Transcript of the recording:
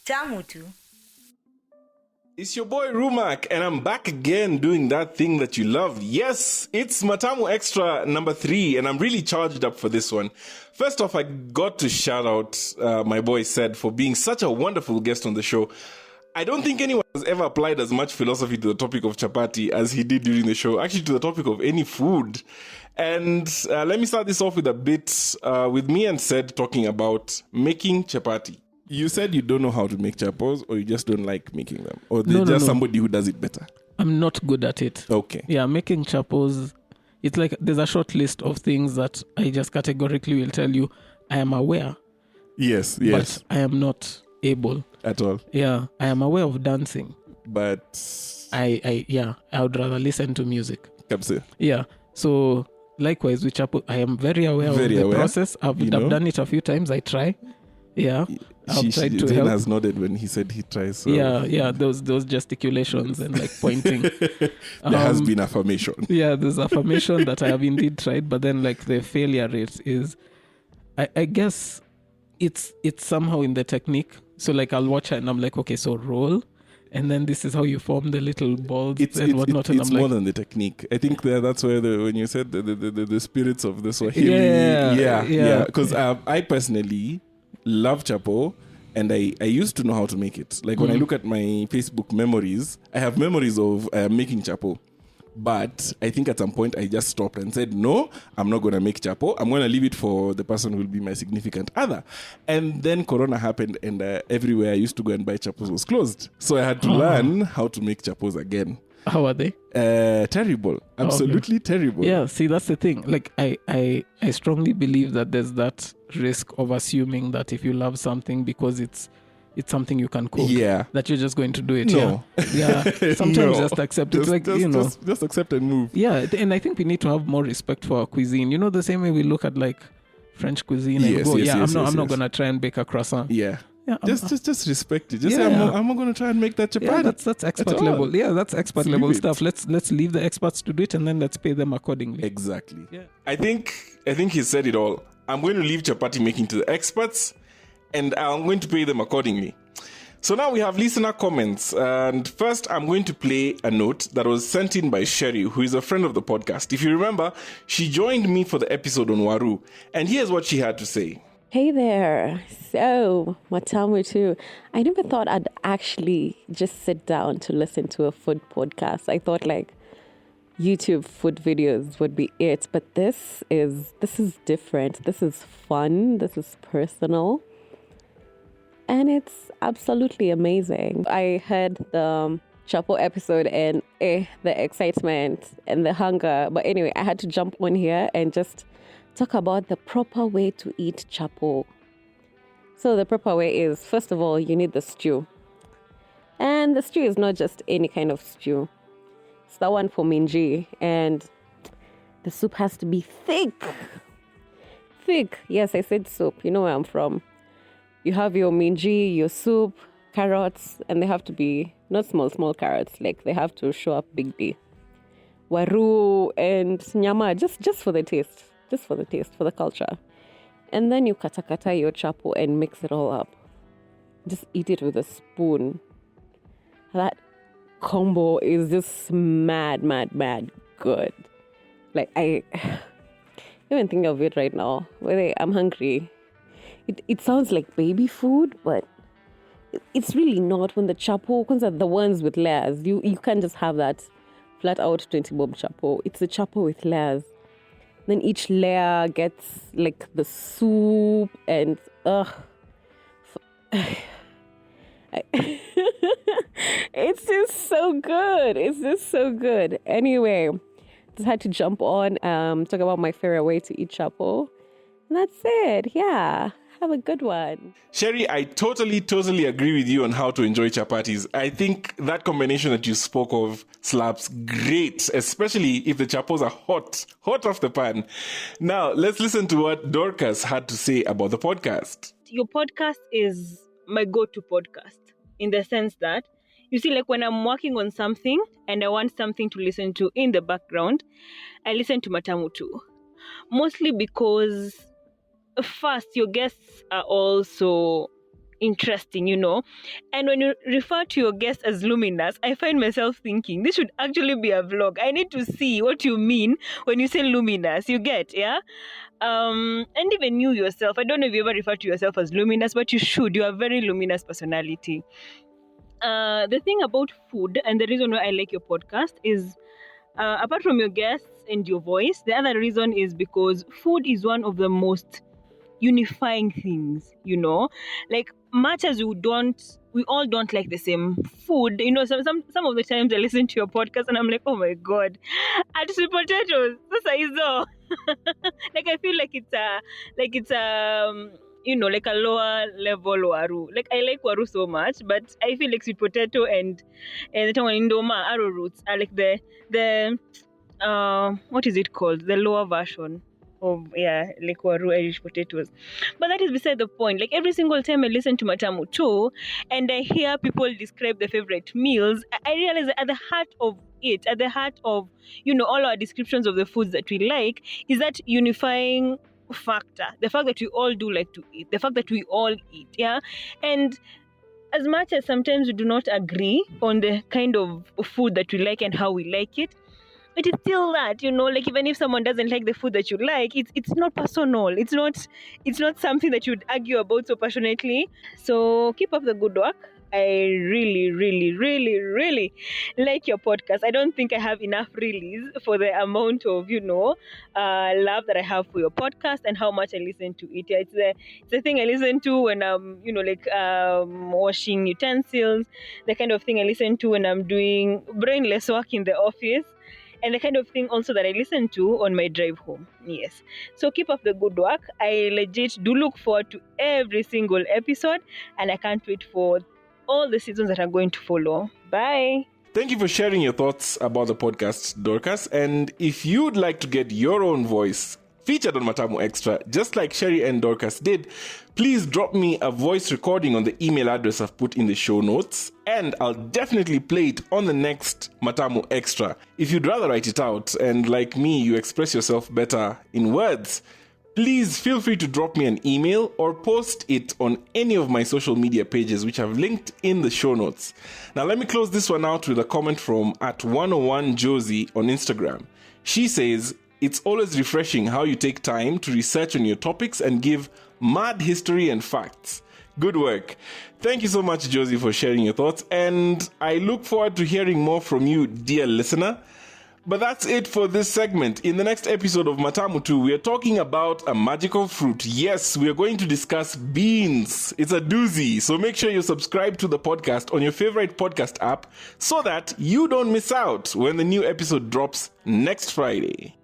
Matamu too. It's your boy Reumac, and I'm back again doing that thing that you love. Yes, it's Matamu Extra number 3, and I'm really charged up for this one. First off, I got to shout out my boy Said for being such a wonderful guest on the show. I don't think anyone has ever applied as much philosophy to the topic of chapati as he did during the show, actually to the topic of any food. And let me start this off with a bit with me and Said talking about making chapati. You said you don't know how to make chapos, or you just don't like making them? Or there's just somebody who does it better? I'm not good at it. Okay. Yeah, making chapos, it's like there's a short list of things that I just categorically will tell you I am aware. Yes. But I am not able. At all? Yeah, I am aware of dancing. But... I would rather listen to music. Kapse. Yeah, so likewise with chapo, I am very aware of the process. I've done it a few times. I try. Yeah, I've tried to help. Has nodded when he said he tries. So. Yeah, those gesticulations and like pointing. There has been affirmation. Yeah, there's affirmation that I have indeed tried, but then like the failure rate is, I guess it's somehow in the technique. So like I'll watch it and I'm like, okay, so roll, and then this is how you form the little balls and whatnot. It's more than the technique. I think that's where when you said the spirits of the Swahili. Yeah. Because I personally love chapo, and I used to know how to make it. Like when I look at my Facebook memories, I have memories of making chapo. But I think at some point I just stopped and said, no, I'm not going to make chapo. I'm going to leave it for the person who will be my significant other. And then Corona happened, and everywhere I used to go and buy chapos was closed. So I had to learn how to make chapos again. How are they? Terrible. Absolutely terrible. Yeah, see, that's the thing. Like, I strongly believe that there's that risk of assuming that if you love something because it's something you can cook, that you're just going to do it. No. Yeah. Sometimes just accept it. Just accept and move. Yeah, and I think we need to have more respect for our cuisine. You know, the same way we look at like French cuisine and go, I'm not going to try and bake a croissant. Yeah. Just respect it. Just say, I'm not going to try and make that chapati. Yeah, that's expert level. Yeah, that's expert level stuff. Let's leave the experts to do it, and then let's pay them accordingly. Exactly. Yeah. I think he said it all. I'm going to leave chapati making to the experts, and I'm going to pay them accordingly. So now we have listener comments, and first I'm going to play a note that was sent in by Sherry, who is a friend of the podcast. If you remember, she joined me for the episode on Waru, and here's what she had to say. Hey there. So, Matamu too. I never thought I'd actually just sit down to listen to a food podcast. I thought like YouTube food videos would be it, but this is different. This is fun. This is personal. And it's absolutely amazing. I heard the Chapo episode and the excitement and the hunger. But anyway, I had to jump on here and just talk about the proper way to eat chapo. So the proper way is, first of all, you need the stew. And the stew is not just any kind of stew. It's the one for minji. And the soup has to be thick. Thick. Yes, I said soup. You know where I'm from. You have your minji, your soup, carrots, and they have to be not small carrots. Like they have to show up big D. Waru and nyama, just for the taste. Just for the taste, for the culture. And then you kata your chapo and mix it all up. Just eat it with a spoon. That combo is just mad good. Like, I even think of it right now. I'm hungry. It sounds like baby food, but it's really not. When the chapo, because the ones with layers, you can't just have that flat out 20 bob chapo. It's a chapo with layers. Then each layer gets like the soup and it's just so good. Anyway, just had to jump on, talk about my favorite way to eat chapo. And that's it. Yeah. Have a good one. Sherry, I totally agree with you on how to enjoy chapatis. I think that combination that you spoke of slaps great, especially if the chapos are hot off the pan. Now, let's listen to what Dorcas had to say about the podcast. Your podcast is my go-to podcast in the sense that, you see, like when I'm working on something and I want something to listen to in the background, I listen to Matamu too. Mostly because first, your guests are also interesting, And when you refer to your guest as luminous, I find myself thinking this should actually be a vlog. I need to see what you mean when you say luminous. You get, yeah? And even you yourself, I don't know if you ever refer to yourself as luminous, but you should. You have a very luminous personality. The thing about food and the reason why I like your podcast is, apart from your guests and your voice, the other reason is because food is one of the most unifying things, like much as we all don't like the same food, some of the times I listen to your podcast and I'm like, oh my god, add sweet potatoes, like I feel like it's like a lower level waru. Like I like waru so much, but I feel like sweet potato and the indoma arrowroots are like the what is it called, the lower version of like waru Irish potatoes. But that is beside the point. Like every single time I listen to Matamu too, and I hear people describe their favorite meals, I realize that at the heart of all our descriptions of the foods that we like is that unifying factor, the fact that we all do like to eat, the fact that we all eat, and as much as sometimes we do not agree on the kind of food that we like and how we like it, it is still that, like even if someone doesn't like the food that you like, it's not personal. It's not something that you'd argue about so passionately. So keep up the good work. I really, really, really, really like your podcast. I don't think I have enough release for the amount of, love that I have for your podcast and how much I listen to it. It's the thing I listen to when I'm, washing utensils, the kind of thing I listen to when I'm doing brainless work in the office, and the kind of thing also that I listen to on my drive home. Yes. So keep up the good work. I legit do look forward to every single episode, and I can't wait for all the seasons that are going to follow. Bye. Thank you for sharing your thoughts about the podcast, Dorcas. And if you'd like to get your own voice featured on Matamu Extra, just like Sherry and Dorcas did, please drop me a voice recording on the email address I've put in the show notes, and I'll definitely play it on the next Matamu Extra. If you'd rather write it out, and like me, you express yourself better in words, please feel free to drop me an email or post it on any of my social media pages, which I've linked in the show notes. Now, let me close this one out with a comment from @101josie on Instagram. She says, "It's always refreshing how you take time to research on your topics and give mad history and facts. Good work." Thank you so much, Josie, for sharing your thoughts, and I look forward to hearing more from you, dear listener. But that's it for this segment. In the next episode of Matamu 2, we are talking about a magical fruit. Yes, we are going to discuss beans. It's a doozy. So make sure you subscribe to the podcast on your favorite podcast app so that you don't miss out when the new episode drops next Friday.